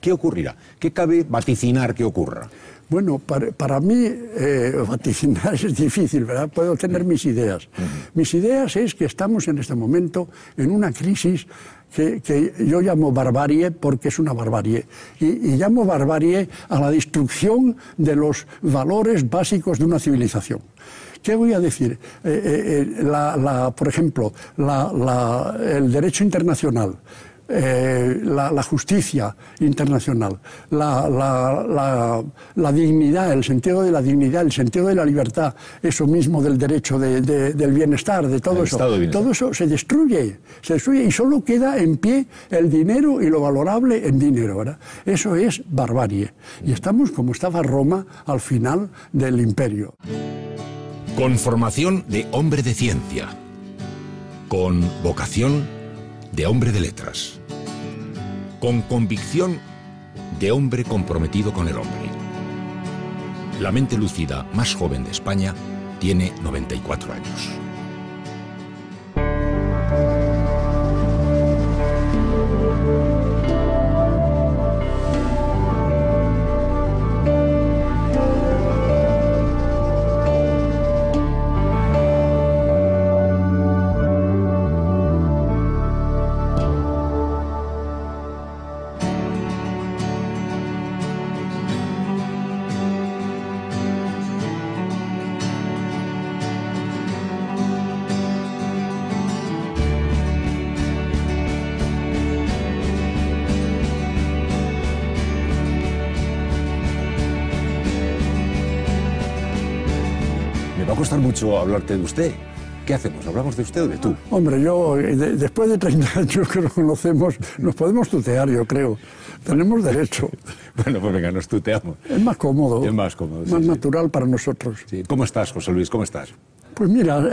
¿Qué ocurrirá? ¿Qué cabe vaticinar que ocurra? Bueno, para mí vaticinar es difícil, ¿verdad? Puedo tener mis ideas. Mis ideas es que estamos en este momento en una crisis que yo llamo barbarie porque es una barbarie. Y llamo barbarie a la destrucción de los valores básicos de una civilización. ¿Qué voy a decir? Por ejemplo, el derecho internacional. La justicia internacional, la dignidad, el sentido de la dignidad, el sentido de la libertad, eso mismo del derecho del bienestar, de todo eso. Todo eso se destruye y solo queda en pie el dinero y lo valorable en dinero, ¿verdad? Eso es barbarie. Y estamos como estaba Roma al final del imperio. Con formación de hombre de ciencia, con vocación de hombre de letras, con convicción de hombre comprometido con el hombre. La mente lúcida más joven de España tiene 94 años. Me va a costar mucho hablarte de usted. ¿Qué hacemos? ¿Hablamos de usted o de tú? Hombre, yo después de 30 años que nos conocemos, nos podemos tutear, yo creo. Tenemos derecho. Bueno, pues venga, nos tuteamos. Es más cómodo. Es más cómodo. Más sí, natural para nosotros. Sí. ¿Cómo estás, José Luis? ¿Cómo estás? Pues mira,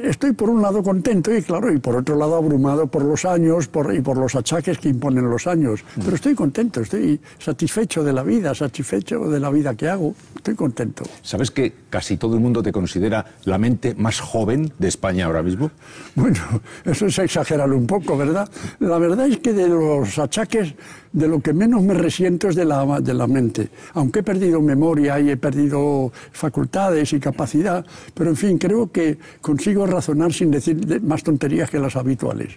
estoy por un lado contento y claro, y por otro lado abrumado por los años y por los achaques que imponen los años. Pero estoy contento, estoy satisfecho de la vida, satisfecho de la vida que hago. Estoy contento. ¿Sabes que casi todo el mundo te considera la mente más joven de España ahora mismo? Bueno, eso es exagerarlo un poco, ¿verdad? La verdad es que de los achaques, de lo que menos me resiento es de la mente. Aunque he perdido memoria y he perdido facultades y capacidad, pero en fin, creo que consigo razonar sin decir más tonterías que las habituales.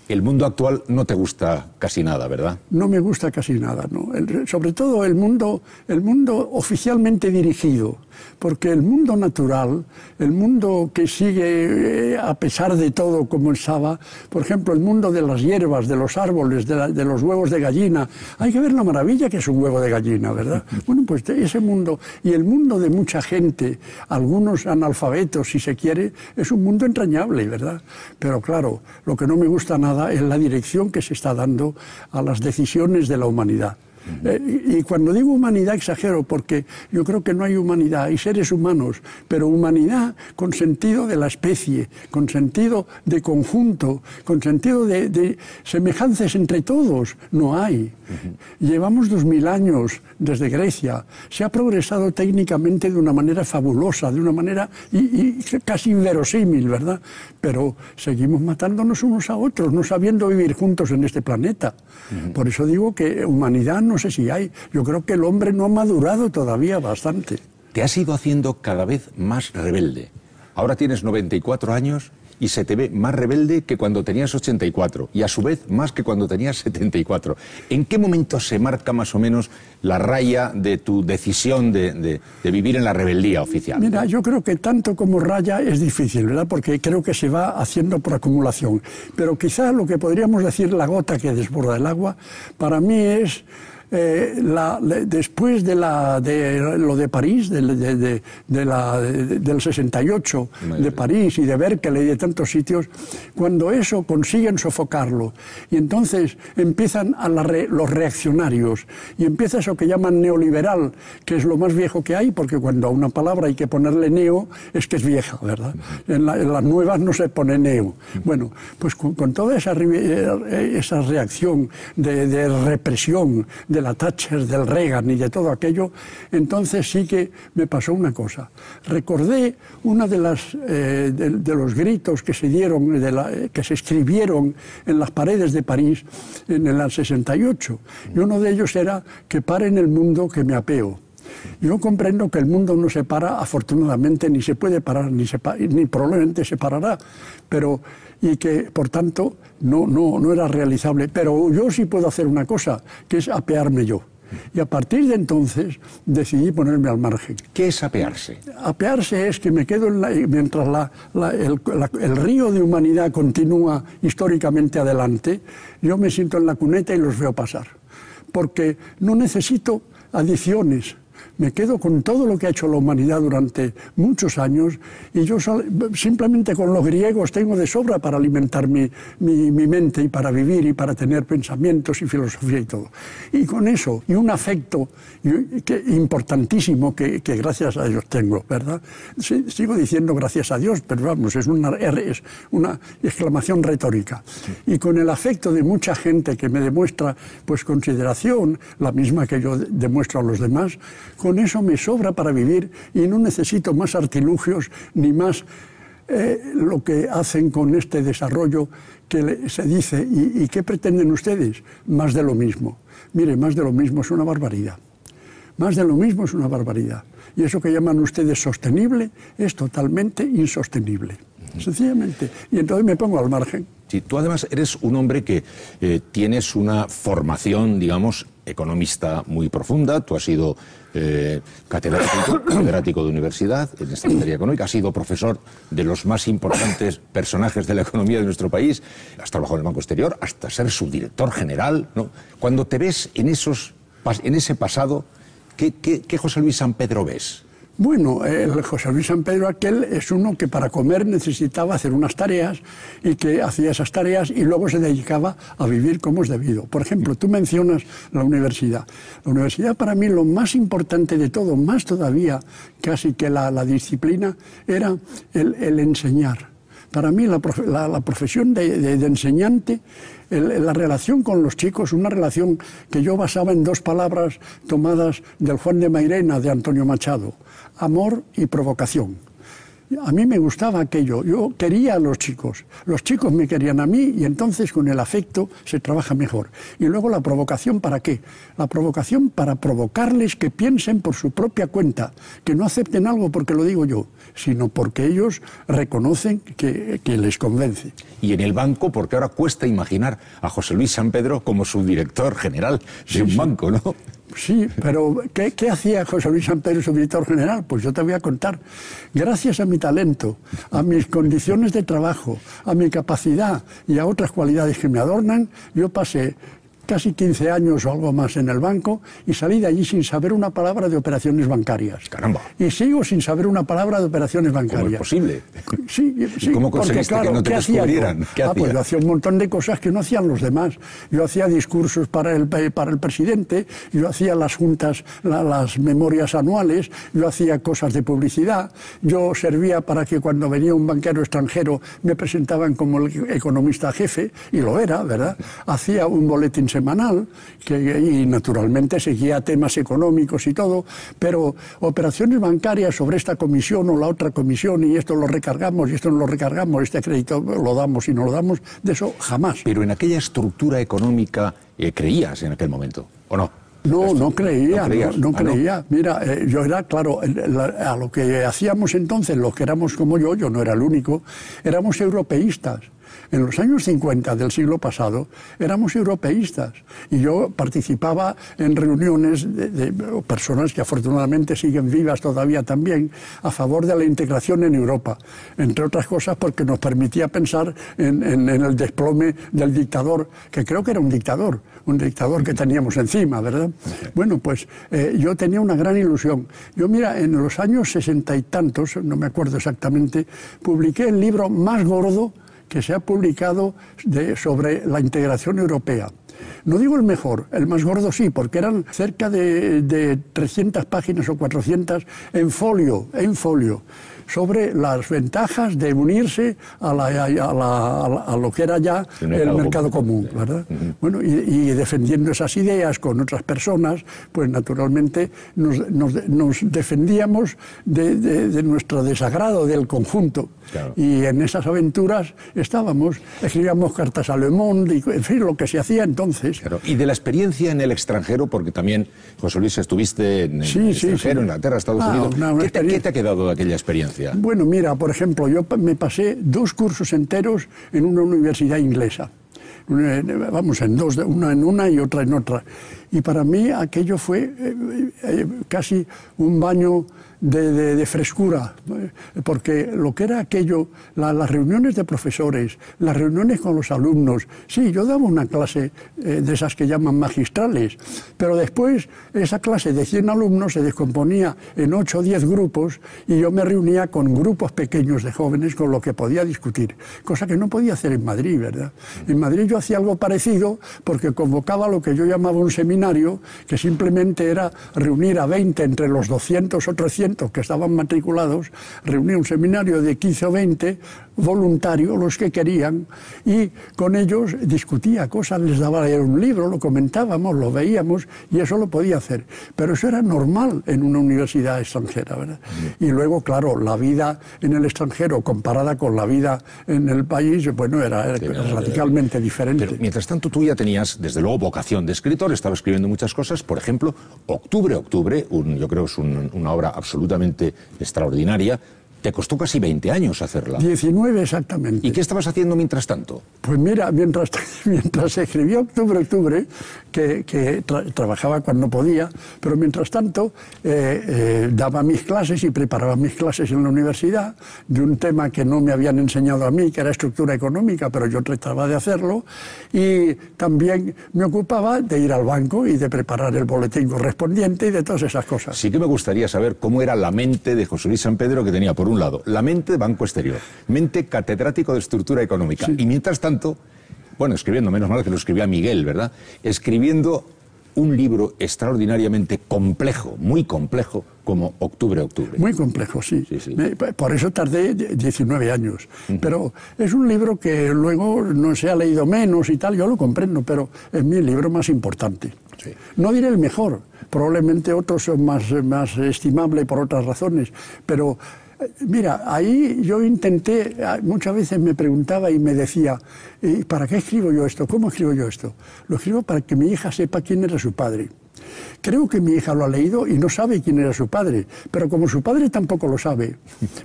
El mundo actual no te gusta casi nada, ¿verdad? No me gusta casi nada, ¿no? Sobre todo el mundo oficialmente dirigido, porque el mundo natural, el mundo que sigue a pesar de todo como estaba, por ejemplo, el mundo de las hierbas, de los árboles, de los huevos de gallina, hay que ver la maravilla que es un huevo de gallina, ¿verdad? Bueno, pues ese mundo, y el mundo de mucha gente, algunos analfabetos, si se quiere, es un mundo entrañable, ¿verdad? Pero claro, lo que no me gusta nada es la dirección que se está dando a las decisiones de la humanidad. Y cuando digo humanidad exagero porque yo creo que no hay humanidad, hay seres humanos, pero humanidad con sentido de la especie, con sentido de conjunto, con sentido de semejanzas entre todos, no hay. Llevamos 2000 años desde Grecia, se ha progresado técnicamente de una manera fabulosa, de una manera y casi inverosímil, ¿verdad? Pero seguimos matándonos unos a otros, no sabiendo vivir juntos en este planeta. Por eso digo que humanidad no sé si hay. Yo creo que el hombre no ha madurado todavía bastante. Te has ido haciendo cada vez más rebelde. Ahora tienes 94 años y se te ve más rebelde que cuando tenías 84 y a su vez más que cuando tenías 74. ¿En qué momento se marca más o menos la raya de tu decisión de vivir en la rebeldía oficial? Mira, yo creo que tanto como raya es difícil, ¿verdad? Porque creo que se va haciendo por acumulación. Pero quizá lo que podríamos decir la gota que desborda el agua, para mí es... después de lo de París, del 68, de París y de Berkeley y de tantos sitios, cuando eso consiguen sofocarlo y entonces empiezan los reaccionarios y empieza eso que llaman neoliberal, que es lo más viejo que hay, porque cuando a una palabra hay que ponerle neo es que es vieja, ¿verdad? En las nuevas no se pone neo. Bueno, pues con toda esa reacción de represión, de de la Thatcher, del Reagan y de todo aquello, entonces sí que me pasó una cosa. Recordé una de los gritos que se dieron, que se escribieron en las paredes de París en el 68. Y uno de ellos era que pare en el mundo que me apeo. Yo comprendo que el mundo no se para, afortunadamente, ni se puede parar, ni probablemente se parará, y que, por tanto, no era realizable. Pero yo sí puedo hacer una cosa, que es apearme yo. Y a partir de entonces decidí ponerme al margen. ¿Qué es apearse? Apearse es que me quedo mientras el río de humanidad continúa históricamente adelante, yo me siento en la cuneta y los veo pasar. Porque no necesito adiciones. Me quedo con todo lo que ha hecho la humanidad durante muchos años y yo simplemente con los griegos tengo de sobra para alimentar mi mente y para vivir y para tener pensamientos y filosofía y todo. Y con eso, y un afecto importantísimo que gracias a Dios tengo, ¿verdad? Sigo diciendo gracias a Dios, pero vamos, es una exclamación retórica. Y con el afecto de mucha gente que me demuestra pues consideración, la misma que yo demuestro a los demás, con eso me sobra para vivir y no necesito más artilugios ni más lo que hacen con este desarrollo que se dice. ¿Y qué pretenden ustedes? Más de lo mismo. Mire, más de lo mismo es una barbaridad. Más de lo mismo es una barbaridad. Y eso que llaman ustedes sostenible es totalmente insostenible. Sencillamente. Y entonces me pongo al margen. Sí, tú además eres un hombre que tienes una formación, digamos, economista muy profunda. Tú has sido catedrático de universidad en esta materia económica, has sido profesor de los más importantes personajes de la economía de nuestro país, has trabajado en el Banco Exterior, hasta ser subdirector general, ¿no? Cuando te ves en ese pasado, ¿qué José Luis San Pedro ves? Bueno, el José Luis San Pedro aquel es uno que para comer necesitaba hacer unas tareas y que hacía esas tareas y luego se dedicaba a vivir como es debido. Por ejemplo, tú mencionas la universidad. La universidad para mí lo más importante de todo, más todavía casi que la disciplina, era el enseñar. Para mí la profesión de enseñante, la relación con los chicos, una relación que yo basaba en dos palabras tomadas del Juan de Mairena de Antonio Machado: amor y provocación. A mí me gustaba aquello, yo quería a los chicos me querían a mí y entonces con el afecto se trabaja mejor. Y luego la provocación, ¿para qué? La provocación para provocarles que piensen por su propia cuenta, que no acepten algo porque lo digo yo, sino porque ellos reconocen que les convence. Y en el banco, porque ahora cuesta imaginar a José Luis San Pedro como subdirector general de un banco, ¿no? Sí, pero ¿qué hacía José Luis San Pedro, subdirector general? Pues yo te voy a contar. Gracias a mi talento, a mis condiciones de trabajo, a mi capacidad y a otras cualidades que me adornan, yo pasé casi 15 años o algo más en el banco y salí de allí sin saber una palabra de operaciones bancarias. ¡Caramba! Y sigo sin saber una palabra de operaciones bancarias. ¿Cómo es posible? Sí, ¿Y cómo conseguiste que no te descubrieran? ¿Qué hacía? Pues yo hacía un montón de cosas que no hacían los demás. Yo hacía discursos para el presidente, yo hacía las juntas, las memorias anuales, yo hacía cosas de publicidad, yo servía para que cuando venía un banquero extranjero me presentaban como el economista jefe, y lo era, ¿verdad? Hacía un boletín semanal y naturalmente seguía temas económicos y todo, pero operaciones bancarias sobre esta comisión o la otra comisión y esto lo recargamos y esto no lo recargamos, este crédito lo damos y no lo damos, de eso jamás. Pero en aquella estructura económica creías en aquel momento, ¿o no? No creía. ¿No? Mira, yo era, claro, a lo que hacíamos entonces, los que éramos como yo no era el único, éramos europeístas. En los años 50 del siglo pasado éramos europeístas y yo participaba en reuniones de personas que afortunadamente siguen vivas todavía también a favor de la integración en Europa, entre otras cosas porque nos permitía pensar en el desplome del dictador, que creo que era un dictador que teníamos encima, ¿verdad? Bueno, pues yo tenía una gran ilusión. Yo, mira, en los años 60 y tantos, no me acuerdo exactamente, publiqué el libro más gordo que se ha publicado sobre la integración europea. No digo el mejor, el más gordo sí, porque eran cerca de 300 páginas o 400 en folio. sobre las ventajas de unirse a lo que era ya el mercado común, ¿verdad? Bueno, y defendiendo esas ideas con otras personas, pues naturalmente nos defendíamos de nuestro desagrado del conjunto. Claro. Y en esas aventuras escribíamos cartas a Le Monde, y, en fin, lo que se hacía entonces. Claro. Y de la experiencia en el extranjero, porque también, José Luis, estuviste en el extranjero, en Inglaterra, Estados Unidos. ¿Qué te ha quedado de aquella experiencia? Bueno, mira, por ejemplo, yo me pasé 2 cursos enteros en una universidad inglesa. Vamos, una en una y otra en otra. Y para mí aquello fue casi un baño de frescura, porque lo que era aquello, las reuniones de profesores, las reuniones con los alumnos, sí, yo daba una clase de esas que llaman magistrales, pero después esa clase de 100 alumnos se descomponía en 8 o 10 grupos y yo me reunía con grupos pequeños de jóvenes con los que podía discutir, cosa que no podía hacer en Madrid, ¿verdad? En Madrid yo hacía algo parecido porque convocaba lo que yo llamaba un seminario, que simplemente era reunir a 20 entre los 200 o 300 que estaban matriculados, reunía un seminario de 15 o 20 voluntarios, los que querían, y con ellos discutía cosas, les daba a leer un libro, lo comentábamos, lo veíamos, y eso lo podía hacer. Pero eso era normal en una universidad extranjera, ¿verdad? Y luego, claro, la vida en el extranjero comparada con la vida en el país, bueno, era radicalmente diferente. Pero mientras tanto tú ya tenías, desde luego, vocación de escritor, estaba escribiendo muchas cosas, por ejemplo, Octubre, yo creo que es una obra absolutamente extraordinaria. Te costó casi 20 años hacerla. 19 exactamente. ¿Y qué estabas haciendo mientras tanto? Pues mira, mientras escribía Octubre, que trabajaba cuando podía, pero mientras tanto daba mis clases y preparaba mis clases en la universidad de un tema que no me habían enseñado a mí, que era estructura económica, pero yo trataba de hacerlo, y también me ocupaba de ir al banco y de preparar el boletín correspondiente y de todas esas cosas. Sí que me gustaría saber cómo era la mente de José Luis San Pedro, que tenía por un lado la mente de Banco Exterior, mente catedrático de estructura económica, sí. Y mientras tanto, bueno, escribiendo, menos mal que lo escribía Miguel, ¿verdad? Escribiendo un libro extraordinariamente complejo, muy complejo, como Octubre. Muy complejo, sí. Por eso tardé 19 años. Pero es un libro que luego no se ha leído menos y tal, yo lo comprendo, pero es mi libro más importante. Sí. No diré el mejor, probablemente otros son más estimables por otras razones, pero mira, ahí yo intenté, muchas veces me preguntaba y me decía, ¿para qué escribo yo esto? ¿Cómo escribo yo esto? Lo escribo para que mi hija sepa quién era su padre. Creo que mi hija lo ha leído y no sabe quién era su padre, pero como su padre tampoco lo sabe,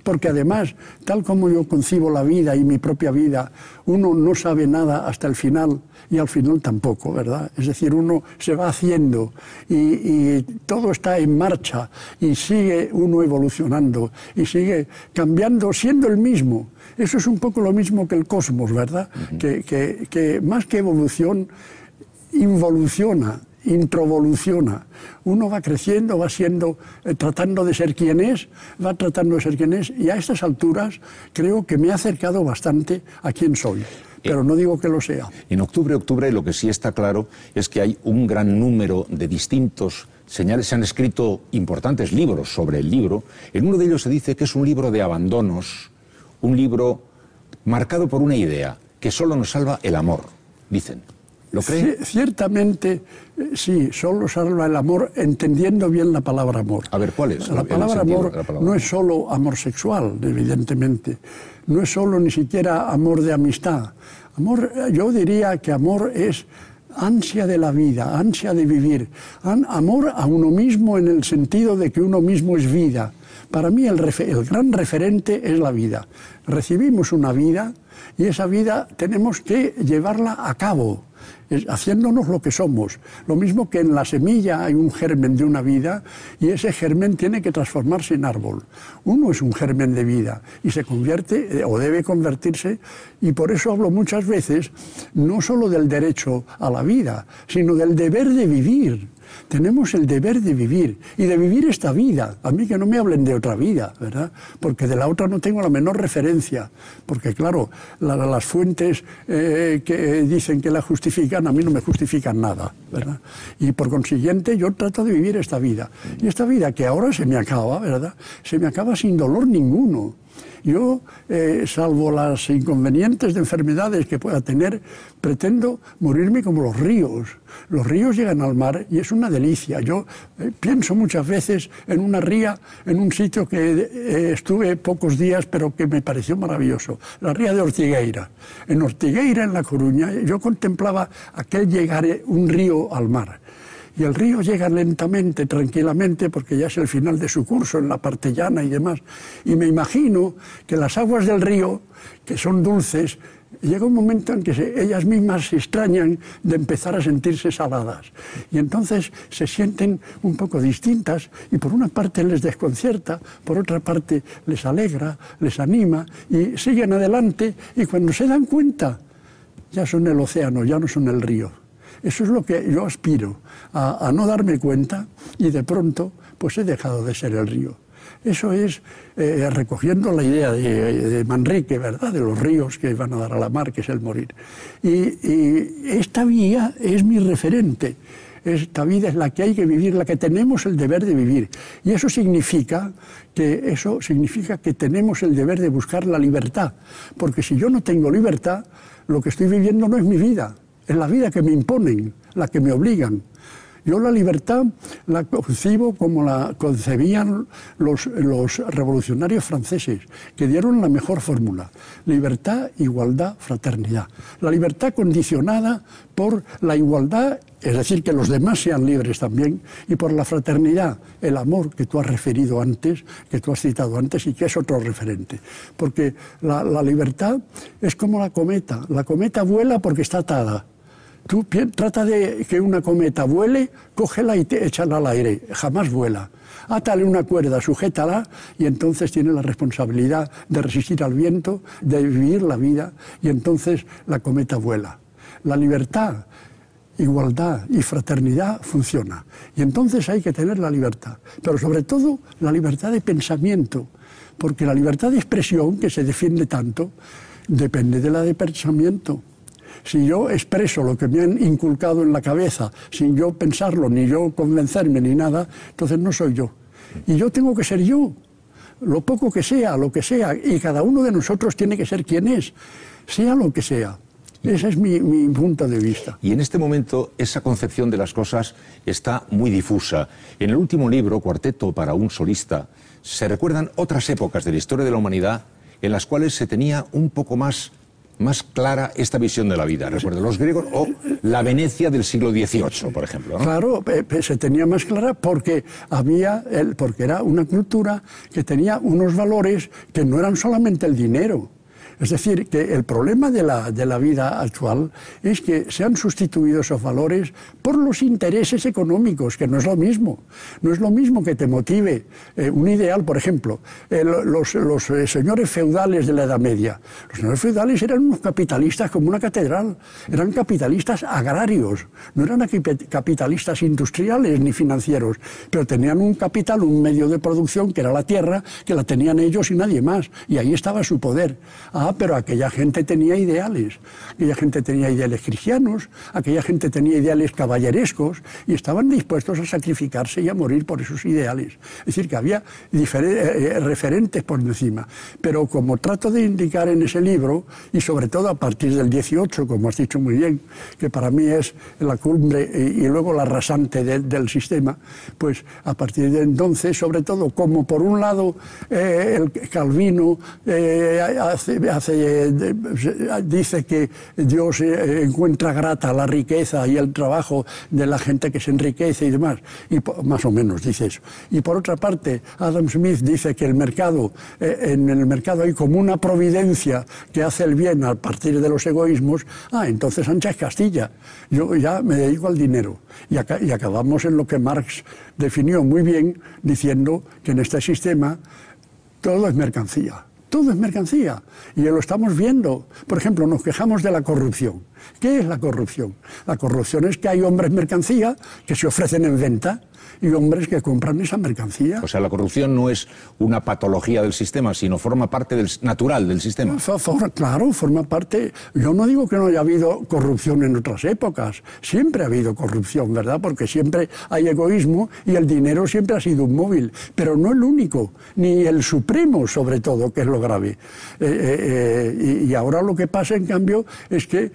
porque además, tal como yo concibo la vida y mi propia vida, uno no sabe nada hasta el final y al final tampoco, ¿verdad? Es decir, uno se va haciendo y todo está en marcha y sigue uno evolucionando y sigue cambiando siendo el mismo. Eso es un poco lo mismo que el cosmos, ¿verdad? Que más que evolución, involuciona. Introvoluciona. Uno va creciendo, va siendo, tratando de ser quien es, y a estas alturas creo que me ha acercado bastante a quien soy, pero no digo que lo sea. En Octubre lo que sí está claro es que hay un gran número de distintos señales. Se han escrito importantes libros sobre el libro. En uno de ellos se dice que es un libro de abandonos, un libro marcado por una idea, que solo nos salva el amor, dicen. ¿Lo cree? Ciertamente, sí, solo salva el amor entendiendo bien la palabra amor. A ver, ¿cuál es? La palabra amor no es solo amor sexual, evidentemente. No es solo ni siquiera amor de amistad. Amor, yo diría que amor es ansia de la vida, ansia de vivir. Amor a uno mismo en el sentido de que uno mismo es vida. Para mí el gran referente es la vida. Recibimos una vida y esa vida tenemos que llevarla a cabo, haciéndonos lo que somos. Lo mismo que en la semilla hay un germen de una vida y ese germen tiene que transformarse en árbol. Uno es un germen de vida y se convierte o debe convertirse, y por eso hablo muchas veces no solo del derecho a la vida, sino del deber de vivir. Tenemos el deber de vivir, y de vivir esta vida. A mí que no me hablen de otra vida, ¿verdad? Porque de la otra no tengo la menor referencia. Porque claro, las fuentes que dicen que la justifican, a mí no me justifican nada, ¿verdad? Y por consiguiente yo trato de vivir esta vida. Y esta vida que ahora se me acaba, ¿verdad? Se me acaba sin dolor ninguno. Yo, salvo las inconvenientes de enfermedades que pueda tener, pretendo morirme como los ríos. Los ríos llegan al mar y es una delicia. Yo pienso muchas veces en una ría, en un sitio que estuve pocos días, pero que me pareció maravilloso. La ría de Ortigueira. En Ortigueira, en La Coruña, yo contemplaba aquel llegar un río al mar. Y el río llega lentamente, tranquilamente, porque ya es el final de su curso en la parte llana y demás. Y me imagino que las aguas del río, que son dulces, llega un momento en que ellas mismas se extrañan de empezar a sentirse saladas. Y entonces se sienten un poco distintas y por una parte les desconcierta, por otra parte les alegra, les anima y siguen adelante y cuando se dan cuenta ya son el océano, ya no son el río. Eso es lo que yo aspiro, a no darme cuenta y de pronto pues he dejado de ser el río. Eso es recogiendo la idea de Manrique, ¿verdad? De los ríos que van a dar a la mar, que es el morir. Y esta vía es mi referente. Esta vida es la que hay que vivir, la que tenemos el deber de vivir. Y eso significa que tenemos el deber de buscar la libertad. Porque si yo no tengo libertad, lo que estoy viviendo no es mi vida. Es la vida que me imponen, la que me obligan. Yo la libertad la concibo como la concebían los revolucionarios franceses, que dieron la mejor fórmula. Libertad, igualdad, fraternidad. La libertad condicionada por la igualdad, es decir, que los demás sean libres también, y por la fraternidad, el amor que tú has referido antes, que tú has citado antes y que es otro referente. Porque la libertad es como la cometa. La cometa vuela porque está atada. Tú trata de que una cometa vuele, cógela y échala al aire, jamás vuela. Átale una cuerda, sujétala y entonces tiene la responsabilidad de resistir al viento, de vivir la vida y entonces la cometa vuela. La libertad, igualdad y fraternidad funciona y entonces hay que tener la libertad, pero sobre todo la libertad de pensamiento, porque la libertad de expresión que se defiende tanto depende de la de pensamiento. Si yo expreso lo que me han inculcado en la cabeza, sin yo pensarlo, ni yo convencerme, ni nada, entonces no soy yo. Y yo tengo que ser yo, lo poco que sea, lo que sea, y cada uno de nosotros tiene que ser quien es, sea lo que sea. Ese es mi punto de vista. Y en este momento esa concepción de las cosas está muy difusa. En el último libro, Cuarteto para un solista, se recuerdan otras épocas de la historia de la humanidad en las cuales se tenía un poco más clara esta visión de la vida. Recuerdo los griegos o la Venecia del siglo XVIII, por ejemplo, ¿no? Claro, se tenía más clara porque porque era una cultura que tenía unos valores que no eran solamente el dinero. Es decir, que el problema de la vida actual es que se han sustituido esos valores por los intereses económicos, que no es lo mismo. No es lo mismo que te motive un ideal, por ejemplo, los señores feudales de la Edad Media. Los señores feudales eran unos capitalistas como una catedral, eran capitalistas agrarios, no eran capitalistas industriales ni financieros, pero tenían un capital, un medio de producción que era la tierra, que la tenían ellos y nadie más, y ahí estaba su poder. Pero aquella gente tenía ideales cristianos, aquella gente tenía ideales caballerescos y estaban dispuestos a sacrificarse y a morir por esos ideales. Es decir, que había referentes por encima. Pero como trato de indicar en ese libro, y sobre todo a partir del 18, como has dicho muy bien, que para mí es la cumbre y luego la rasante del sistema, pues a partir de entonces, sobre todo, como por un lado el Calvino dice que Dios encuentra grata la riqueza y el trabajo de la gente que se enriquece y demás, y más o menos dice eso. Y por otra parte, Adam Smith dice que el mercado, en el mercado hay como una providencia que hace el bien a partir de los egoísmos. Entonces Sánchez Castilla, yo ya me dedico al dinero. Y acabamos en lo que Marx definió muy bien, diciendo que en este sistema todo es mercancía. Todo es mercancía y lo estamos viendo. Por ejemplo, nos quejamos de la corrupción. ¿Qué es la corrupción? La corrupción es que hay hombres mercancía que se ofrecen en venta y hombres que compran esa mercancía. O sea, la corrupción no es una patología del sistema, sino forma parte natural del sistema. Claro, forma parte. Yo no digo que no haya habido corrupción en otras épocas. Siempre ha habido corrupción, ¿verdad? Porque siempre hay egoísmo y el dinero siempre ha sido un móvil. Pero no el único, ni el supremo, sobre todo, que es lo grave. Y ahora lo que pasa, en cambio, es que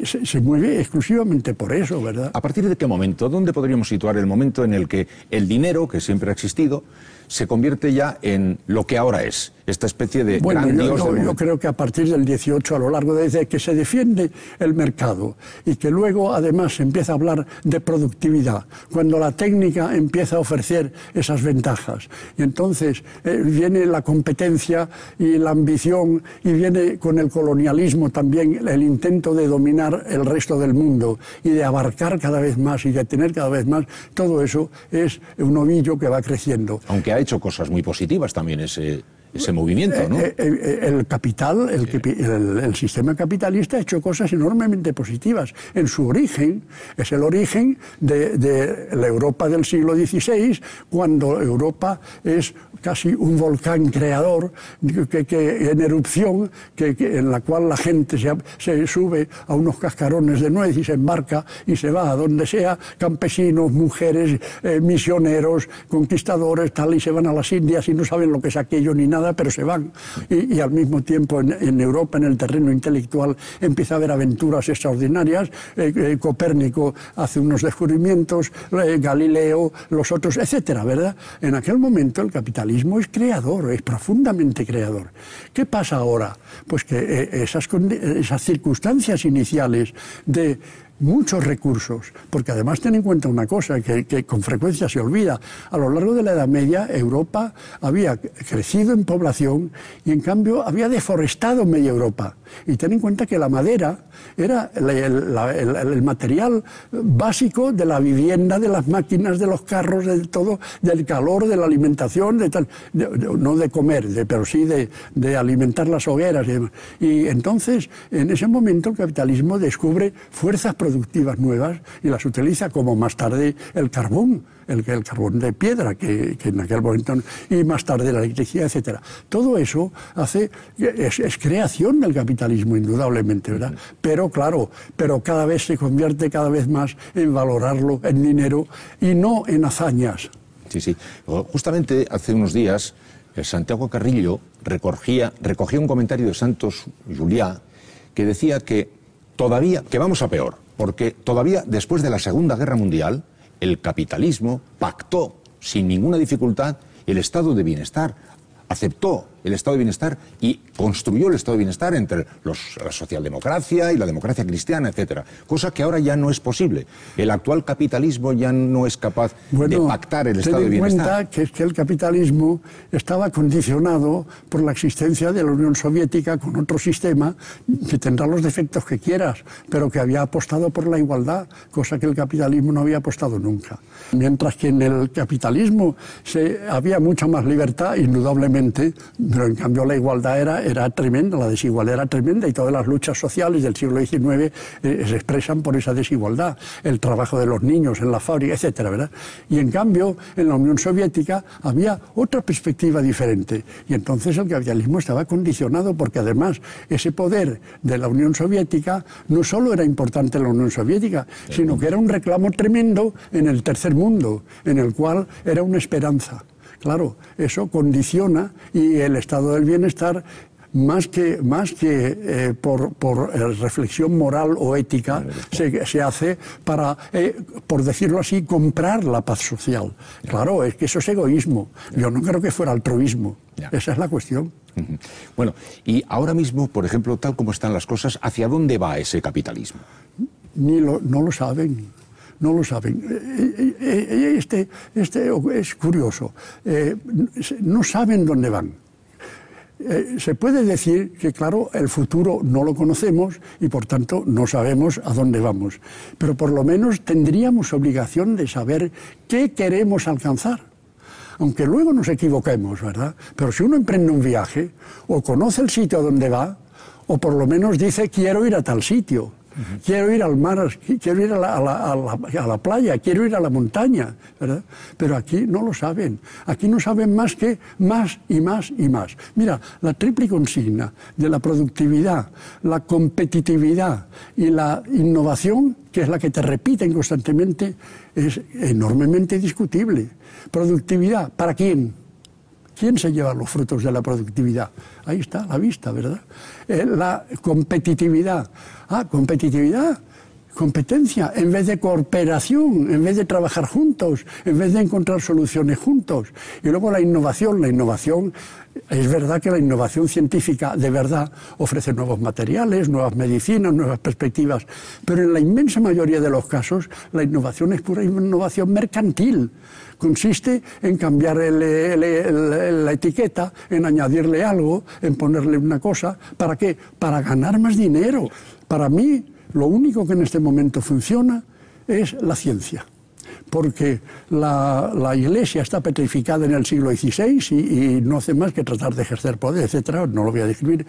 se mueve exclusivamente por eso, ¿verdad? ¿A partir de qué momento? ¿Dónde podríamos situar el momento en el que el dinero, que siempre ha existido, se convierte ya en lo que ahora es, esta especie de gran dios del mundo? Yo creo que a partir del 18, a lo largo desde que se defiende el mercado y que luego además se empieza a hablar de productividad, cuando la técnica empieza a ofrecer esas ventajas. Y entonces viene la competencia y la ambición, y viene con el colonialismo también el intento de dominar el resto del mundo y de abarcar cada vez más y de tener cada vez más. Todo eso es un ovillo que va creciendo. Aunque ha hecho cosas muy positivas también ese movimiento, ¿no? El capital, el sistema capitalista ha hecho cosas enormemente positivas. En su origen, es el origen de la Europa del siglo XVI, cuando Europa es casi un volcán creador en erupción, en la cual la gente se sube a unos cascarones de nuez y se embarca y se va a donde sea, campesinos, mujeres, misioneros, conquistadores, tal, y se van a las Indias y no saben lo que es aquello ni nada, pero se van. Y al mismo tiempo en Europa, en el terreno intelectual, empieza a haber aventuras extraordinarias. Copérnico hace unos descubrimientos, Galileo, los otros, etcétera, ¿verdad? En aquel momento el capitalismo es creador, es profundamente creador. ¿Qué pasa ahora? Pues que esas circunstancias iniciales de muchos recursos, porque además ten en cuenta una cosa que con frecuencia se olvida. A lo largo de la Edad Media, Europa había crecido en población y en cambio había deforestado media Europa. Y ten en cuenta que la madera era el material básico de la vivienda, de las máquinas, de los carros, de todo, del calor, de la alimentación, no de comer, pero sí de alimentar las hogueras y demás. Y entonces, en ese momento, el capitalismo descubre fuerzas productivas nuevas y las utiliza, como más tarde el carbón, el carbón de piedra, que en aquel momento, y más tarde la electricidad, etcétera. Todo eso es creación del capitalismo, indudablemente, ¿verdad? Pero claro, cada vez se convierte cada vez más en valorarlo en dinero y no en hazañas. Sí, sí. Justamente hace unos días, Santiago Carrillo recogía un comentario de Santos Juliá que decía que vamos a peor, porque todavía después de la Segunda Guerra Mundial, el capitalismo pactó sin ninguna dificultad el estado de bienestar, aceptó el estado de bienestar y construyó el estado de bienestar entre la socialdemocracia y la democracia cristiana, etcétera. Cosa que ahora ya no es posible. El actual capitalismo ya no es capaz de pactar el estado de bienestar. Ten en cuenta que el capitalismo estaba condicionado por la existencia de la Unión Soviética con otro sistema que tendrá los defectos que quieras, pero que había apostado por la igualdad, cosa que el capitalismo no había apostado nunca. Mientras que en el capitalismo había mucha más libertad, indudablemente, pero en cambio la igualdad era tremenda, la desigualdad era tremenda, y todas las luchas sociales del siglo XIX se expresan por esa desigualdad, el trabajo de los niños en la fábrica, etcétera, ¿verdad? Y en cambio en la Unión Soviética había otra perspectiva diferente, y entonces el capitalismo estaba condicionado, porque además ese poder de la Unión Soviética no solo era importante en la Unión Soviética, sino que era un reclamo tremendo en el tercer mundo, en el cual era una esperanza. Claro, eso condiciona, y el estado del bienestar, más que por reflexión moral o ética, se hace para, por decirlo así, comprar la paz social. Claro, es que eso es egoísmo. Yo no creo que fuera altruismo. Esa es la cuestión. Bueno, y ahora mismo, por ejemplo, tal como están las cosas, ¿hacia dónde va ese capitalismo? No lo saben. No lo saben. Es curioso. No saben dónde van. Se puede decir que, claro, el futuro no lo conocemos y, por tanto, no sabemos a dónde vamos. Pero por lo menos tendríamos obligación de saber qué queremos alcanzar. Aunque luego nos equivoquemos, ¿verdad? Pero si uno emprende un viaje, o conoce el sitio a donde va, o por lo menos dice quiero ir a tal sitio. Quiero ir al mar, quiero ir a la playa, quiero ir a la montaña, ¿verdad? Pero aquí no lo saben. Aquí no saben más que más y más y más. Mira, la triple consigna de la productividad, la competitividad y la innovación, que es la que te repiten constantemente, es enormemente discutible. Productividad, ¿para quién? ¿Quién se lleva los frutos de la productividad? Ahí está, a la vista, ¿verdad? La competitividad. Competitividad, competencia, en vez de cooperación, en vez de trabajar juntos, en vez de encontrar soluciones juntos. Y luego la innovación. La innovación, es verdad que la innovación científica de verdad ofrece nuevos materiales, nuevas medicinas, nuevas perspectivas, pero en la inmensa mayoría de los casos la innovación es pura innovación mercantil. Consiste en cambiar la etiqueta, en añadirle algo, en ponerle una cosa. ¿Para qué? Para ganar más dinero. Para mí, lo único que en este momento funciona es la ciencia. Porque la Iglesia está petrificada en el siglo XVI y no hace más que tratar de ejercer poder, etcétera. No lo voy a describir.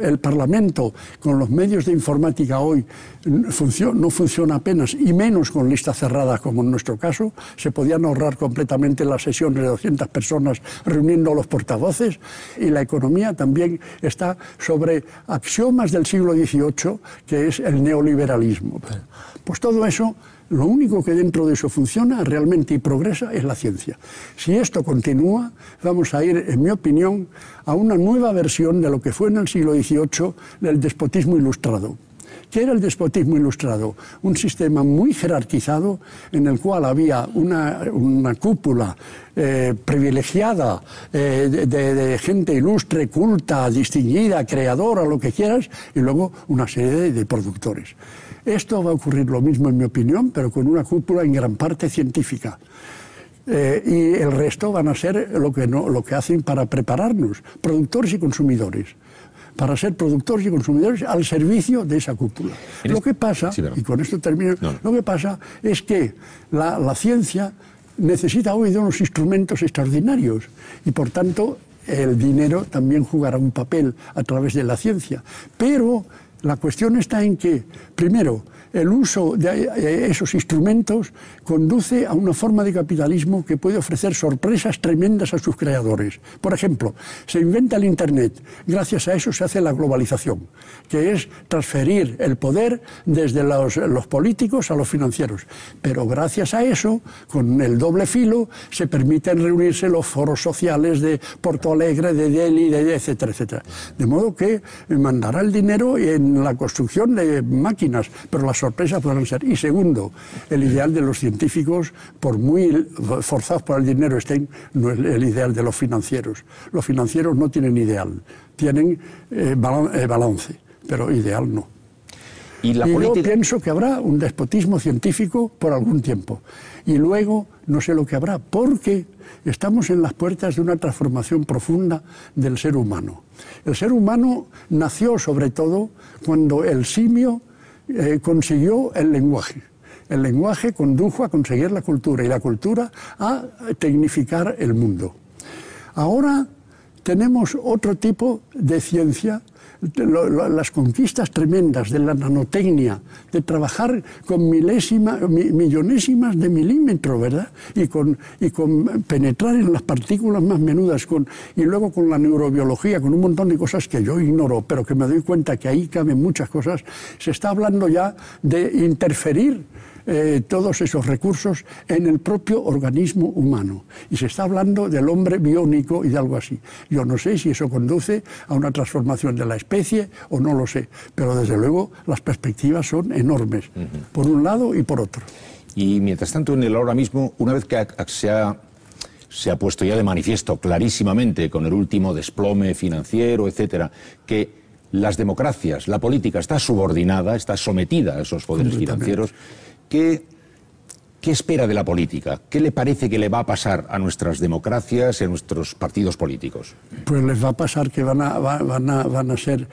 El Parlamento, con los medios de informática hoy, no funciona apenas, y menos con listas cerradas como en nuestro caso. Se podían ahorrar completamente las sesiones de 200 personas reuniendo a los portavoces. Y la economía también está sobre axiomas del siglo XVIII, que es el neoliberalismo. Pues todo eso, lo único que dentro de eso funciona realmente y progresa es la ciencia. Si esto continúa, vamos a ir, en mi opinión, a una nueva versión de lo que fue en el siglo XVIII del despotismo ilustrado. ¿Qué era el despotismo ilustrado? Un sistema muy jerarquizado en el cual había una cúpula privilegiada de gente ilustre, culta, distinguida, creadora, lo que quieras, y luego una serie de productores. Esto va a ocurrir lo mismo, en mi opinión, pero con una cúpula en gran parte científica. Y el resto van a ser lo que hacen para prepararnos, productores y consumidores, para ser productores y consumidores al servicio de esa cúpula. Lo que pasa, y con esto termino, lo que pasa es que la ciencia necesita hoy de unos instrumentos extraordinarios y, por tanto, el dinero también jugará un papel a través de la ciencia. Pero la cuestión está en que, primero, el uso de esos instrumentos conduce a una forma de capitalismo que puede ofrecer sorpresas tremendas a sus creadores. Por ejemplo, se inventa el Internet. Gracias a eso se hace la globalización, que es transferir el poder desde los políticos a los financieros. Pero gracias a eso, con el doble filo, se permiten reunirse los foros sociales de Porto Alegre, de Delhi, etcétera, etcétera. De modo que mandará el dinero en la construcción de máquinas, pero las sorpresas podrán ser. Y segundo, el ideal de los científicos, por muy forzados por el dinero estén, no es el ideal de los financieros. Los financieros no tienen ideal, tienen balance, pero ideal no. Y yo pienso que habrá un despotismo científico por algún tiempo. Y luego no sé lo que habrá, porque estamos en las puertas de una transformación profunda del ser humano. El ser humano nació sobre todo cuando el simio consiguió el lenguaje. El lenguaje condujo a conseguir la cultura y la cultura a tecnificar el mundo. Ahora tenemos otro tipo de ciencia, las conquistas tremendas de la nanotecnia, de trabajar con millonésimas de milímetro, ¿verdad? Y con penetrar en las partículas más menudas, y luego con la neurobiología, con un montón de cosas que yo ignoro, pero que me doy cuenta que ahí caben muchas cosas. Se está hablando ya de interferir todos esos recursos en el propio organismo humano. Y se está hablando del hombre biónico y de algo así. Yo no sé si eso conduce a una transformación de la especie o no lo sé, pero desde luego las perspectivas son enormes, por un lado y por otro. Y mientras tanto, en el ahora mismo, una vez que se ha puesto ya de manifiesto clarísimamente con el último desplome financiero, etcétera, que las democracias, la política está subordinada, está sometida a esos poderes financieros, ¿Qué ¿qué espera de la política? ¿Qué le parece que le va a pasar a nuestras democracias y a nuestros partidos políticos? Pues les va a pasar que van a ser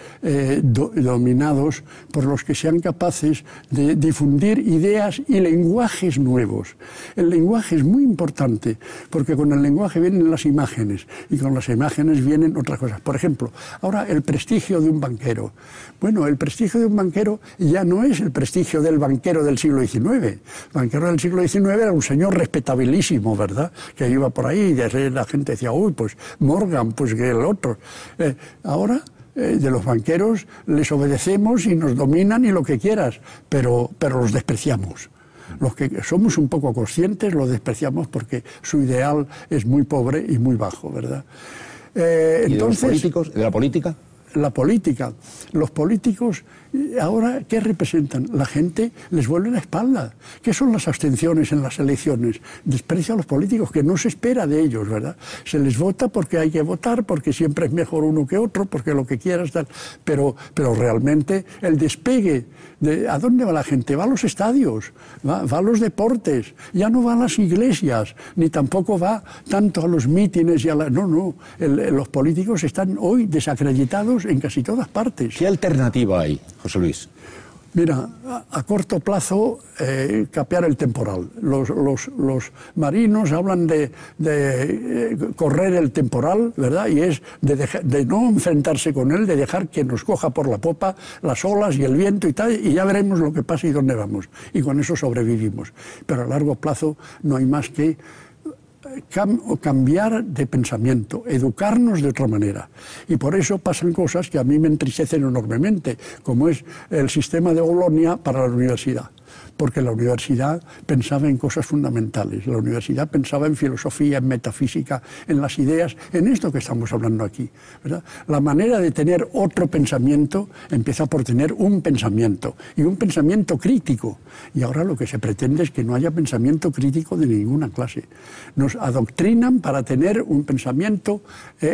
dominados por los que sean capaces de difundir ideas y lenguajes nuevos. El lenguaje es muy importante, porque con el lenguaje vienen las imágenes, y con las imágenes vienen otras cosas. Por ejemplo, ahora el prestigio de un banquero. Bueno, el prestigio de un banquero ya no es el prestigio del banquero del siglo XIX. El banquero del siglo XIX era un señor respetabilísimo, ¿verdad? Que iba por ahí y la gente decía, uy, pues Morgan, pues que el otro. Ahora, de los banqueros les obedecemos y nos dominan y lo que quieras, pero los despreciamos. Los que somos un poco conscientes los despreciamos porque su ideal es muy pobre y muy bajo, ¿verdad? Entonces, ¿y de los políticos, de la política? La política, los políticos ahora, ¿qué representan? La gente les vuelve la espalda. ¿Qué son las abstenciones en las elecciones? Desprecia a los políticos, que no se espera de ellos, ¿verdad? Se les vota porque hay que votar, porque siempre es mejor uno que otro, porque lo que quieras, tal. Pero realmente el despegue, ¿a dónde va la gente? Va a los estadios, va a los deportes, ya no va a las iglesias, ni tampoco va tanto a los mítines y a la... No, los políticos están hoy desacreditados en casi todas partes. ¿Qué alternativa hay, José Luis? Mira, a corto plazo, capear el temporal. Los marinos hablan de correr el temporal, ¿verdad? Y es de no enfrentarse con él, de dejar que nos coja por la popa las olas y el viento y tal, y ya veremos lo que pasa y dónde vamos. Y con eso sobrevivimos. Pero a largo plazo no hay más que cambiar de pensamiento, educarnos de otra manera. Y por eso pasan cosas que a mí me entristecen enormemente, como es el sistema de Bolonia para la universidad. Porque la universidad pensaba en cosas fundamentales, la universidad pensaba en filosofía, en metafísica, en las ideas, en esto que estamos hablando aquí, ¿verdad? La manera de tener otro pensamiento empieza por tener un pensamiento, y un pensamiento crítico. Y ahora lo que se pretende es que no haya pensamiento crítico de ninguna clase. Nos adoctrinan para tener un pensamiento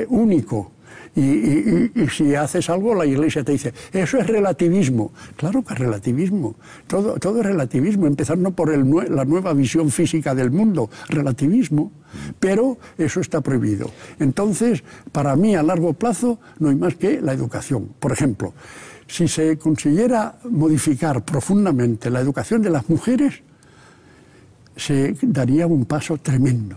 único. Y si haces algo, la Iglesia te dice, eso es relativismo. Claro que es relativismo. Todo es relativismo, empezando por la nueva visión física del mundo, relativismo. Pero eso está prohibido. Entonces, para mí, a largo plazo, no hay más que la educación. Por ejemplo, si se consiguiera modificar profundamente la educación de las mujeres, se daría un paso tremendo,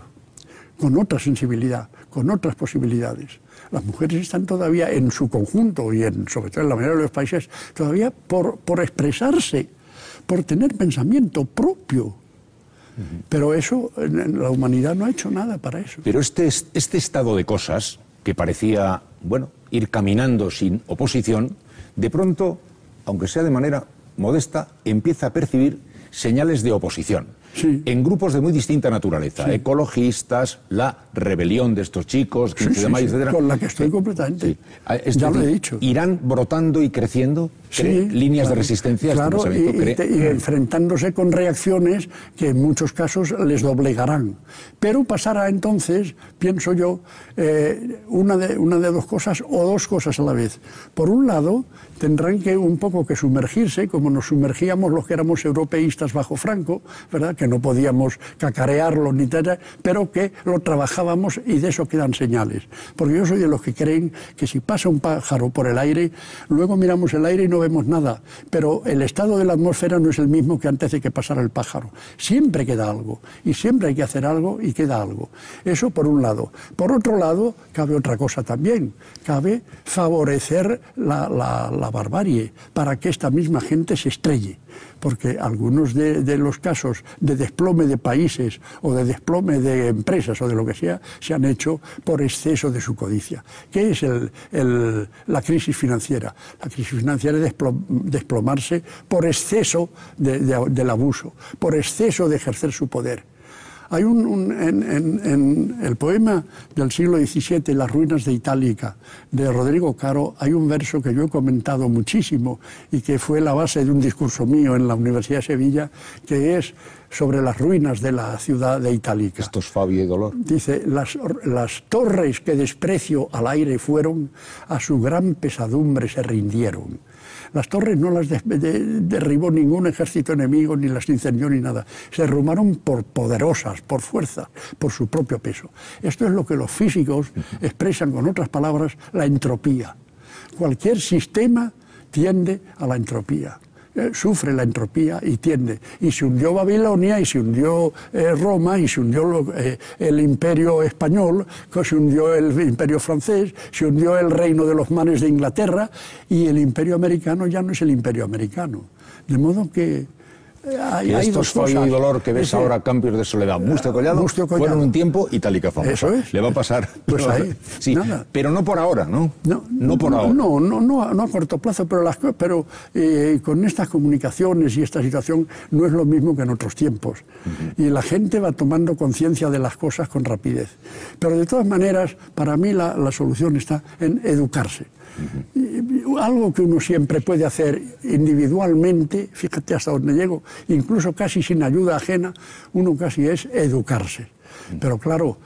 con otra sensibilidad, con otras posibilidades. Las mujeres están todavía en su conjunto y sobre todo en la mayoría de los países todavía por expresarse, por tener pensamiento propio. Pero eso, la humanidad no ha hecho nada para eso. Pero este estado de cosas, que parecía, bueno, ir caminando sin oposición, de pronto, aunque sea de manera modesta, empieza a percibir señales de oposición. Sí. En grupos de muy distinta naturaleza, sí. Ecologistas, la rebelión de estos chicos, 15 de mayo, etc. Con la que estoy completamente. Sí. Ya lo he dicho. ¿Irán brotando y creciendo líneas de resistencia? Claro, y enfrentándose con reacciones que en muchos casos les doblegarán. Pero pasará entonces, pienso yo, una de dos cosas o dos cosas a la vez. Por un lado, tendrán que un poco que sumergirse, como nos sumergíamos los que éramos europeístas bajo Franco, ¿verdad? Que no podíamos cacarearlo ni tal, pero que lo trabajábamos y de eso quedan señales. Porque yo soy de los que creen que si pasa un pájaro por el aire, luego miramos el aire y no vemos nada, pero el estado de la atmósfera no es el mismo que antes de que pasara el pájaro. Siempre queda algo, y siempre hay que hacer algo y queda algo. Eso por un lado. Por otro lado, cabe otra cosa también. Cabe favorecer la barbarie para que esta misma gente se estrelle. Porque algunos de los casos de desplome de países o de desplome de empresas o de lo que sea se han hecho por exceso de su codicia. ¿Qué es la crisis financiera? La crisis financiera es desplomarse por exceso del abuso, por exceso de ejercer su poder. Hay en el poema del siglo XVII, Las ruinas de Itálica, de Rodrigo Caro, hay un verso que yo he comentado muchísimo y que fue la base de un discurso mío en la Universidad de Sevilla, que es sobre las ruinas de la ciudad de Itálica. Esto es Fabio y dolor. Dice, las torres que desprecio al aire fueron, a su gran pesadumbre se rindieron. Las torres no las derribó ningún ejército enemigo, ni las incendió ni nada. Se derrumbaron por poderosas, por fuerza, por su propio peso. Esto es lo que los físicos expresan con otras palabras, la entropía. Cualquier sistema tiende a la entropía. Sufre la entropía y tiende. Y se hundió Babilonia, y se hundió Roma, y se hundió el imperio español, se hundió el imperio francés, se hundió el reino de los mares de Inglaterra, y el imperio americano ya no es el imperio americano. De modo que hay estos Fallo y Dolor que ves ahora, Campios de Soledad, Mustio Collado, fueron un tiempo Itálica famosa. Eso es. Le va a pasar. Pues ahí, sí, nada. Pero no por ahora, ¿no? No por ahora. No a corto plazo, pero con estas comunicaciones y esta situación no es lo mismo que en otros tiempos. Y la gente va tomando conciencia de las cosas con rapidez. Pero de todas maneras, para mí la solución está en educarse. Algo que uno siempre puede hacer individualmente, fíjate hasta dónde llego, incluso casi sin ayuda ajena, uno casi es educarse. Pero claro,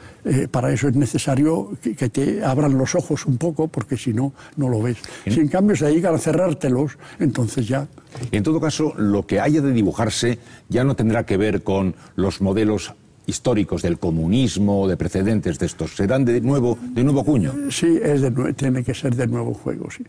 para eso es necesario que te abran los ojos un poco, porque si no, no lo ves. Si en cambio se dedican a cerrártelos, entonces ya... En todo caso, lo que haya de dibujarse ya no tendrá que ver con los modelos históricos del comunismo, de precedentes de estos, serán de nuevo cuño. Sí, tiene que ser de nuevo juego, sí.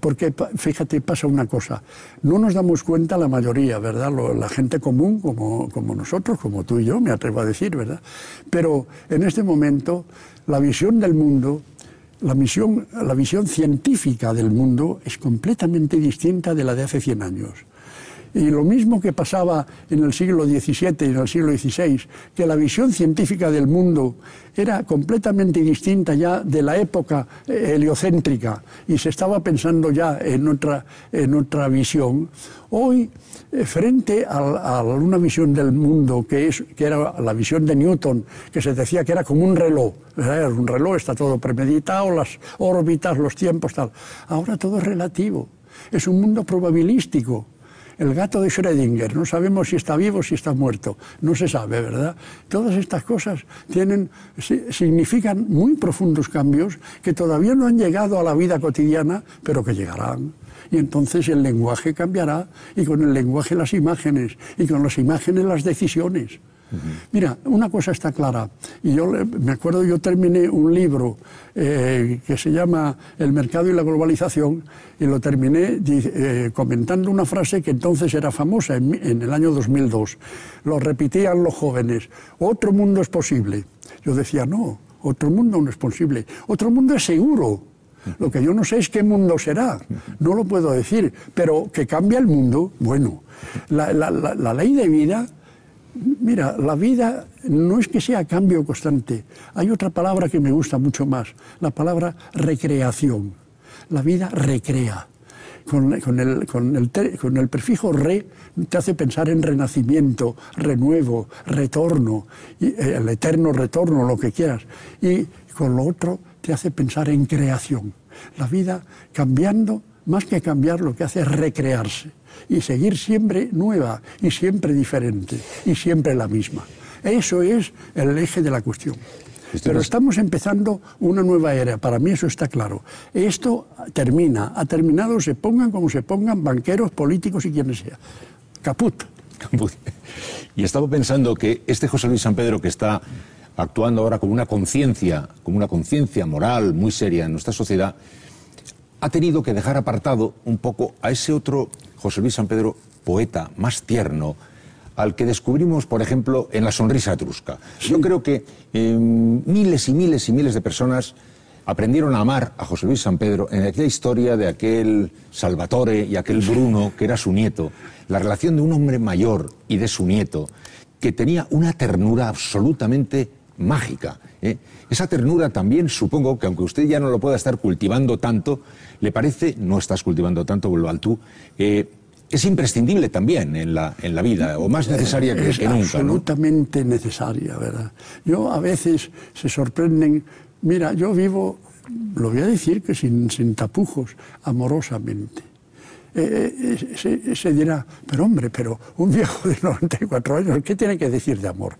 Porque, fíjate, pasa una cosa, no nos damos cuenta la mayoría, ¿verdad? La gente común, como nosotros, como tú y yo, me atrevo a decir, ¿verdad? Pero en este momento, la visión del mundo, la visión científica del mundo es completamente distinta de la de hace 100 años. Y lo mismo que pasaba en el siglo XVII y en el siglo XVI, que la visión científica del mundo era completamente distinta ya de la época heliocéntrica y se estaba pensando ya en otra visión. Hoy, frente a una visión del mundo que era la visión de Newton, que se decía que era como un reloj, ¿verdad? Un reloj, está todo premeditado, las órbitas, los tiempos, tal. Ahora todo es relativo, es un mundo probabilístico. El gato de Schrödinger, no sabemos si está vivo o si está muerto, no se sabe, ¿verdad? Todas estas cosas significan muy profundos cambios que todavía no han llegado a la vida cotidiana, pero que llegarán. Y entonces el lenguaje cambiará, y con el lenguaje las imágenes, y con las imágenes las decisiones. Mira, una cosa está clara, y yo me acuerdo, yo terminé un libro que se llama El mercado y la globalización, y lo terminé comentando una frase que entonces era famosa en el año 2002. Lo repetían los jóvenes: otro mundo es posible. Yo decía, no, otro mundo no es posible, otro mundo es seguro. Lo que yo no sé es qué mundo será, no lo puedo decir, pero que cambia el mundo, bueno. La ley de vida... Mira, la vida no es que sea cambio constante. Hay otra palabra que me gusta mucho más, la palabra recreación. La vida recrea. Con el prefijo re te hace pensar en renacimiento, renuevo, retorno, el eterno retorno, lo que quieras. Y con lo otro te hace pensar en creación. La vida cambiando, más que cambiar, lo que hace es recrearse y seguir siempre nueva y siempre diferente y siempre la misma. Eso es el eje de la cuestión. Pero estamos empezando una nueva era, para mí eso está claro. Esto ha terminado, se pongan como se pongan, banqueros, políticos y quienes sea. Caput. Y estaba pensando que este José Luis San Pedro, que está actuando ahora como una conciencia moral muy seria en nuestra sociedad, ha tenido que dejar apartado un poco a ese otro José Luis San Pedro, poeta más tierno, al que descubrimos, por ejemplo, en La sonrisa etrusca. Sí. Yo creo que miles y miles y miles de personas aprendieron a amar a José Luis San Pedro en aquella historia de aquel Salvatore y aquel Bruno, que era su nieto. La relación de un hombre mayor y de su nieto, que tenía una ternura absolutamente mágica. Esa ternura también, supongo que aunque usted ya no lo pueda estar cultivando tanto, le parece, no estás cultivando tanto, vuelvo al tú, es imprescindible también en la vida, o más necesaria que nunca. Es absolutamente necesaria, ¿verdad? Yo a veces se sorprenden, mira, yo vivo, lo voy a decir que sin tapujos, amorosamente. Se dirá, pero hombre, pero un viejo de 94 años, ¿qué tiene que decir de amor?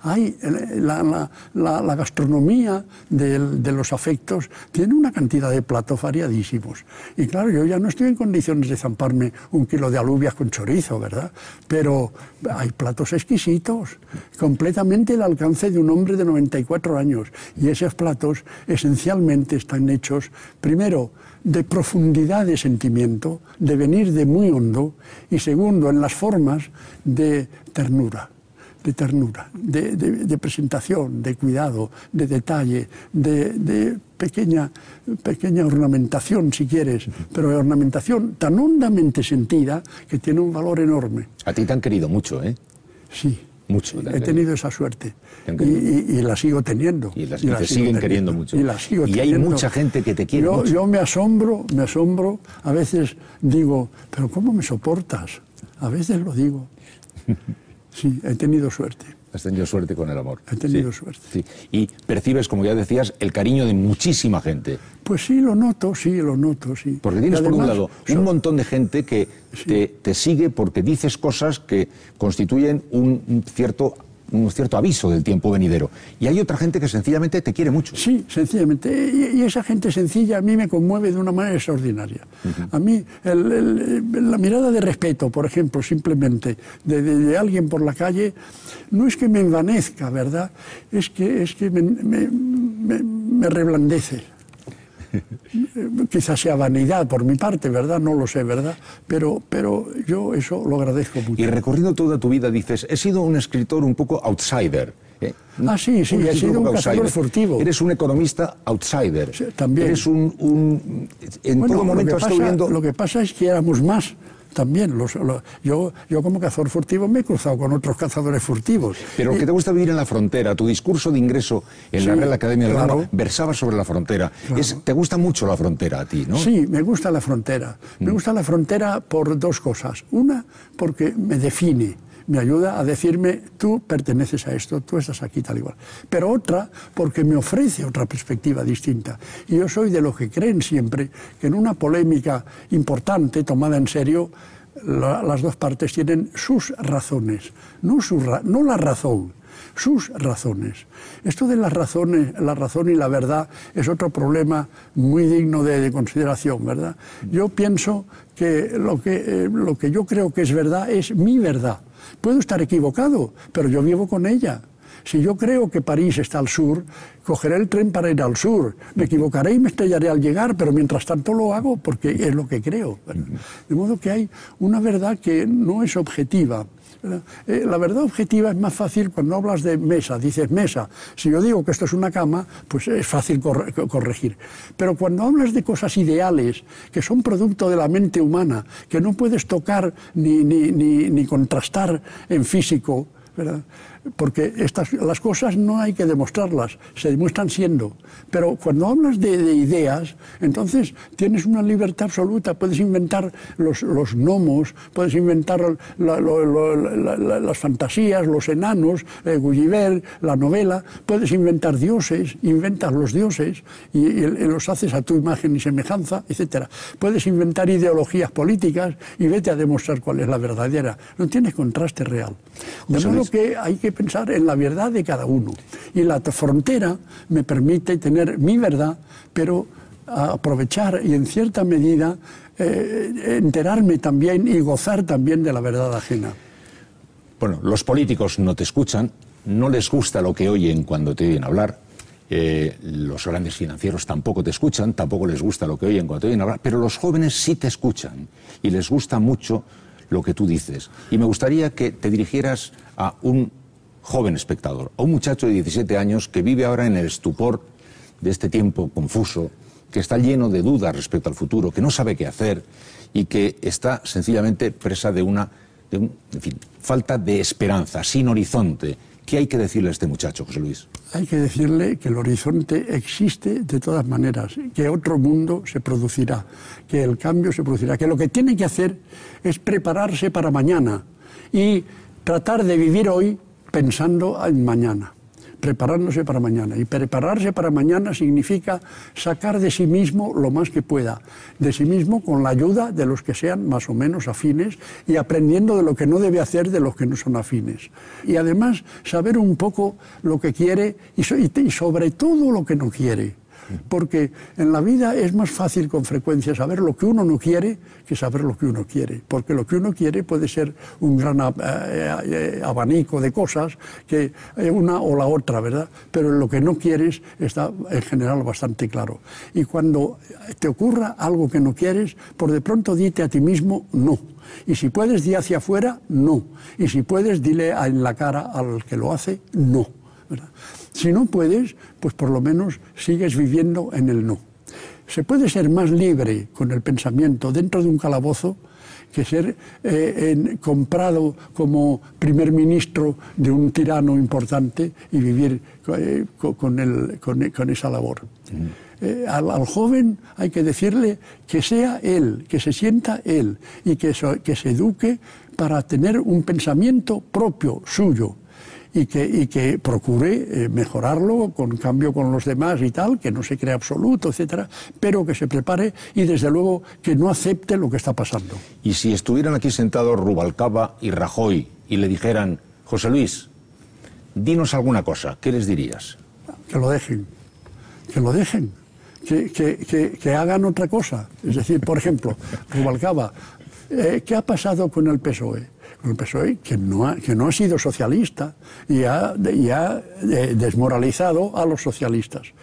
La gastronomía de los afectos tiene una cantidad de platos variadísimos. Y claro, yo ya no estoy en condiciones de zamparme 1 kilo de alubias con chorizo, ¿verdad? Pero hay platos exquisitos, completamente al alcance de un hombre de 94 años. Y esos platos esencialmente están hechos, primero, de profundidad de sentimiento, de venir de muy hondo, y segundo, en las formas de ternura, de presentación, de cuidado, de detalle, de pequeña ornamentación, si quieres, pero ornamentación tan hondamente sentida que tiene un valor enorme. A ti te han querido mucho, ¿eh? Sí. Mucho. He tenido esa suerte y la sigo teniendo. Y te siguen queriendo mucho. Y la sigo y teniendo. Hay mucha gente que te quiere mucho. Yo me asombro, a veces digo, pero ¿cómo me soportas? A veces lo digo. Sí, he tenido suerte. Has tenido suerte con el amor. He tenido suerte. Sí. Y percibes, como ya decías, el cariño de muchísima gente. Pues sí, lo noto, sí. Porque tienes, por un lado, un montón de gente que te sigue porque dices cosas que constituyen un cierto aviso del tiempo venidero. Y hay otra gente que sencillamente te quiere mucho. Sí, sencillamente. Y esa gente sencilla a mí me conmueve de una manera extraordinaria. A mí, la mirada de respeto, por ejemplo, simplemente, de alguien por la calle, no es que me envanezca, ¿verdad? Es que me reblandece. Quizás sea vanidad por mi parte, ¿verdad? No lo sé, ¿verdad? Pero yo eso lo agradezco mucho. Y recorriendo toda tu vida dices, he sido un escritor un poco outsider. Sí, he sido un cazador furtivo. Eres un economista outsider. Sí, también. Eres en todo momento has estado viendo... Lo que pasa es que éramos más. También, yo como cazador furtivo me he cruzado con otros cazadores furtivos. Pero que te gusta vivir en la frontera, tu discurso de ingreso en la Real Academia de Claro. versaba sobre la frontera. Claro. Te gusta mucho la frontera a ti, ¿no? Sí, me gusta la frontera. Me gusta la frontera por dos cosas. Una, porque me define. Me ayuda a decirme, tú perteneces a esto, tú estás aquí, tal igual. Pero otra, porque me ofrece otra perspectiva distinta. Y yo soy de los que creen siempre que en una polémica importante, tomada en serio, las dos partes tienen sus razones, no la razón, sus razones. Esto de las razones, la razón y la verdad es otro problema muy digno de consideración, ¿verdad? Yo pienso que lo que yo creo que es verdad es mi verdad. Puedo estar equivocado, pero yo vivo con ella. Si yo creo que París está al sur, cogeré el tren para ir al sur. Me equivocaré y me estrellaré al llegar, pero mientras tanto lo hago porque es lo que creo, ¿verdad? De modo que hay una verdad que no es objetiva. La verdad objetiva es más fácil cuando hablas de mesa, dices mesa. Si yo digo que esto es una cama, pues es fácil corregir. Pero cuando hablas de cosas ideales, que son producto de la mente humana, que no puedes tocar ni contrastar en físico, ¿verdad? Porque las cosas no hay que demostrarlas, se demuestran siendo. Pero cuando hablas de ideas, entonces tienes una libertad absoluta, puedes inventar los gnomos, puedes inventar las fantasías, los enanos, Gulliver, la novela, puedes inventar dioses, inventas los dioses y los haces a tu imagen y semejanza, etc. Puedes inventar ideologías políticas y vete a demostrar cuál es la verdadera. No tienes contraste real. De modo que hay que pensar en la verdad de cada uno. Y la frontera me permite tener mi verdad, pero aprovechar y en cierta medida enterarme también y gozar también de la verdad ajena. Bueno, los políticos no te escuchan, no les gusta lo que oyen cuando te oyen hablar. Los grandes financieros tampoco te escuchan, tampoco les gusta lo que oyen cuando te oyen hablar, pero los jóvenes sí te escuchan y les gusta mucho lo que tú dices. Y me gustaría que te dirigieras a un joven espectador, a un muchacho de 17 años que vive ahora en el estupor de este tiempo confuso, que está lleno de dudas respecto al futuro, que no sabe qué hacer y que está sencillamente presa de una falta de esperanza, sin horizonte. ¿Qué hay que decirle a este muchacho, José Luis? Hay que decirle que el horizonte existe de todas maneras, que otro mundo se producirá, que el cambio se producirá, que lo que tiene que hacer es prepararse para mañana y tratar de vivir hoy pensando en mañana. preparándose para mañana. Y prepararse para mañana significa sacar de sí mismo lo más que pueda, de sí mismo con la ayuda de los que sean más o menos afines y aprendiendo de lo que no debe hacer de los que no son afines. Y además saber un poco lo que quiere y sobre todo lo que no quiere. Porque en la vida es más fácil con frecuencia saber lo que uno no quiere que saber lo que uno quiere. Porque lo que uno quiere puede ser un gran abanico de cosas, que una o la otra, ¿verdad? Pero lo que no quieres está en general bastante claro. Y cuando te ocurra algo que no quieres, por de pronto dite a ti mismo no. Y si puedes, di hacia afuera no. Y si puedes, dile en la cara al que lo hace no, ¿verdad? Si no puedes, pues por lo menos sigues viviendo en el no. Se puede ser más libre con el pensamiento dentro de un calabozo que ser comprado como primer ministro de un tirano importante y vivir con esa labor. Al joven hay que decirle que sea él, que se sienta él y que se eduque para tener un pensamiento propio, suyo. Y que procure mejorarlo con cambio con los demás y tal, que no se crea absoluto, etcétera, pero que se prepare y desde luego que no acepte lo que está pasando. Y si estuvieran aquí sentados Rubalcaba y Rajoy y le dijeran, José Luis, dinos alguna cosa, ¿qué les dirías? Que lo dejen, que hagan otra cosa. Es decir, por ejemplo, Rubalcaba, ¿qué ha pasado con el PSOE? Con el PSOE, que no ha sido socialista y ha desmoralizado a los socialistas.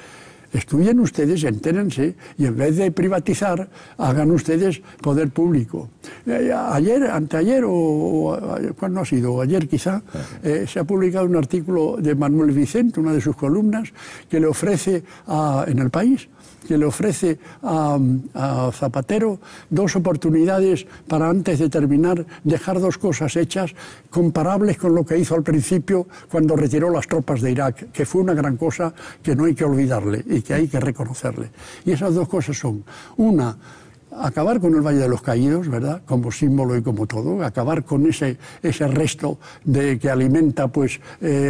Estudien ustedes, entérense, y en vez de privatizar, hagan ustedes poder público. Anteayer, ¿cuándo ha sido? Ayer quizá, se ha publicado un artículo de Manuel Vicente, una de sus columnas, que le ofrece en El País, que le ofrece a Zapatero dos oportunidades para, antes de terminar, dejar dos cosas hechas comparables con lo que hizo al principio cuando retiró las tropas de Irak, que fue una gran cosa que no hay que olvidarle y que hay que reconocerle. Y esas dos cosas son, una, acabar con el Valle de los Caídos, ¿verdad?, como símbolo y como todo, acabar con ese resto que alimenta pues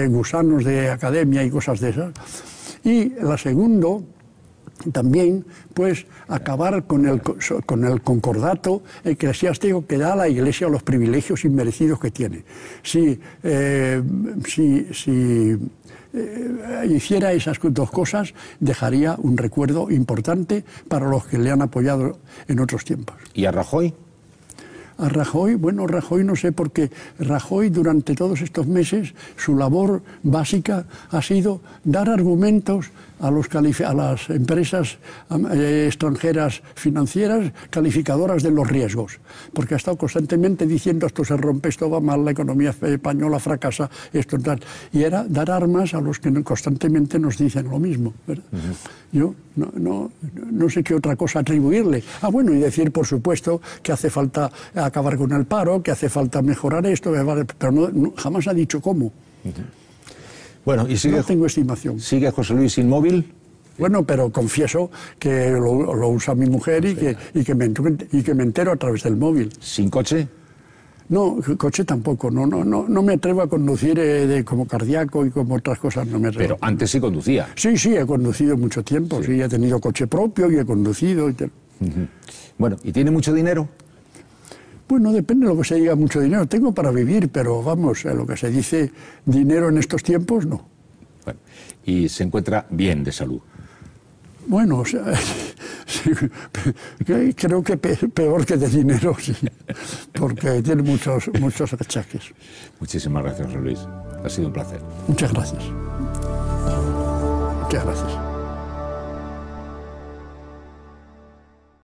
gusanos de academia y cosas de esas. Y la segunda, también, pues, acabar con el concordato eclesiástico que da a la Iglesia los privilegios inmerecidos que tiene. Si hiciera esas dos cosas, dejaría un recuerdo importante para los que le han apoyado en otros tiempos. ¿Y a Rajoy? A Rajoy, bueno, Rajoy no sé, porque Rajoy durante todos estos meses su labor básica ha sido dar argumentos a las empresas extranjeras financieras calificadoras de los riesgos, porque ha estado constantemente diciendo esto se rompe, esto va mal, la economía española fracasa, esto tal, y era dar armas a los que constantemente nos dicen lo mismo, ¿verdad? Yo no sé qué otra cosa atribuirle. Bueno, y decir, por supuesto, que hace falta acabar con el paro, que hace falta mejorar esto, pero jamás ha dicho cómo. Bueno, y sigue, no tengo estimación. ¿Sigue José Luis inmóvil? Bueno, pero confieso que lo usa mi mujer y que me entero a través del móvil. ¿Sin coche? No, coche tampoco. No me atrevo a conducir como cardíaco y como otras cosas. No me atrevo. Pero antes sí conducía. Sí, he conducido mucho tiempo. Sí, he tenido coche propio y he conducido. Bueno, ¿y tiene mucho dinero? Bueno, depende de lo que se diga mucho dinero. Tengo para vivir, pero vamos, lo que se dice dinero en estos tiempos, no. Bueno, y se encuentra bien de salud. Bueno, sí, creo que peor que de dinero, sí, porque tiene muchos achaques. Muchísimas gracias, José Luis. Ha sido un placer. Muchas gracias. Muchas gracias.